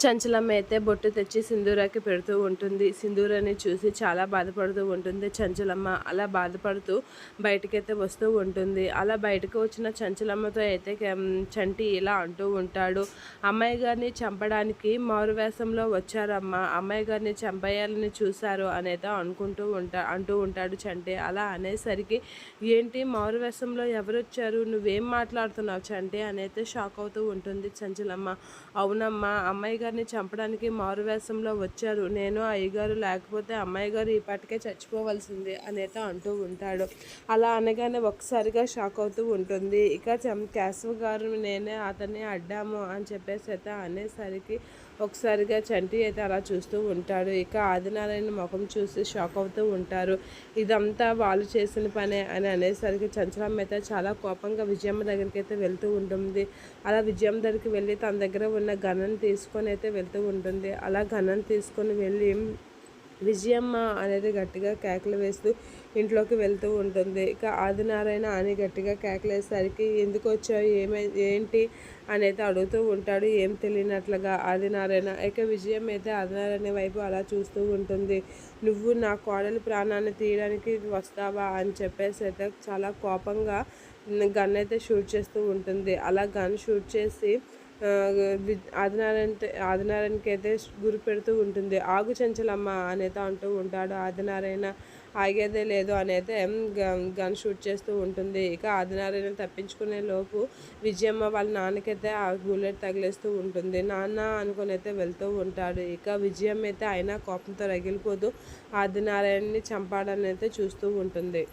చంచలమ్మ అయితే బొట్టు తెచ్చి సింధూరాకి పెడుతూ ఉంటుంది. సింధూరాన్ని చూసి చాలా బాధపడుతూ ఉంటుంది చంచలమ్మ. అలా బాధపడుతూ బయటకైతే వస్తూ ఉంటుంది. అలా బయటకు వచ్చిన చంచలమ్మతో అయితే చంటి ఇలా అంటూ ఉంటాడు, అమ్మాయి గారిని చంపడానికి మారువేషంలో వచ్చారమ్మా, అమ్మాయి గారిని చంపేయాలని చూశారు అనేది అంటూ ఉంటాడు చంటి. అలా అనేసరికి ఏంటి మారువేషంలో ఎవరొచ్చారు, నువ్వేం మాట్లాడుతున్నావు చంటి అనేది షాక్ అవుతూ ఉంటుంది చంచలమ్మ. అవునమ్మా, అమ్మాయి గారిని చంపడానికి మారువేషంలో వచ్చారు. నేను అయ్యగారు లేకపోతే అమ్మాయి గారు ఈ పాటికే చచ్చిపోవలసింది అనేది అంటూ ఉంటాడు. అలా అనగానే ఒక్కసారిగా షాక్ అవుతూ ఉంటుంది. ఇక కేశవ్ గారు నేనే అతన్ని అడ్డాము అని చెప్పేసి అయితే అనేసరికి ఒకసారిగా చంటి అయితే అలా చూస్తూ ఉంటాడు. ఇక ఆదినారాయణ ముఖం చూసి షాక్ అవుతూ ఉంటారు. ఇదంతా వాళ్ళు చేసిన పనే అని అనేసరికి చంచలమ్మ అయితే చాలా కోపంగా విజయమ్మ దగ్గరికి అయితే వెళ్తూ ఉంటుంది. అలా విజయమ్మ దగ్గరికి వెళ్ళి తన దగ్గర ఉన్న గన్ను తీసుకొని అయితే వెళ్తూ ఉంటుంది. అలా గన్ను తీసుకొని వెళ్ళి విజయమ్మ అనేది గట్టిగా కేకలు వేస్తూ ఇంట్లోకి వెళ్తూ ఉంటుంది. ఇక ఆదినారాయణ అని గట్టిగా కేకలేసరికి ఎందుకు వచ్చావు, ఏంటి అనేది అడుగుతూ ఉంటాడు ఏం తెలియనట్లుగా ఆదినారాయణ. ఇక విజయం అయితే ఆదినారాయణ వైపు అలా చూస్తూ ఉంటుంది. నువ్వు నా కోడలి ప్రాణాన్ని తీయడానికి వస్తావా అని చెప్పేసి అయితే చాలా కోపంగా గన్ అయితే షూట్ చేస్తూ ఉంటుంది. అలా గన్ షూట్ చేసి ఆదినారాయణకి అయితే గురి పెడుతూ ఉంటుంది. ఆగు చంచలమ్మ అనేది అంటూ ఉంటాడు ఆదినారాయణ. ఆగేదే లేదు అనేది గన్ షూట్ చేస్తూ ఉంటుంది. ఇక ఆదినారాయణ తప్పించుకునే లోపు విజయమ్మ వాళ్ళ నాన్నకైతే ఆ బుల్లెట్ తగిలేస్తూ ఉంటుంది. నాన్న అనుకుని అయితే వెళ్తూ ఉంటాడు. ఇక విజయమ్మ అయితే అయినా కోపంతో రగిలిపోతూ ఆదినారాయణని చంపాడని అయితే చూస్తూ ఉంటుంది.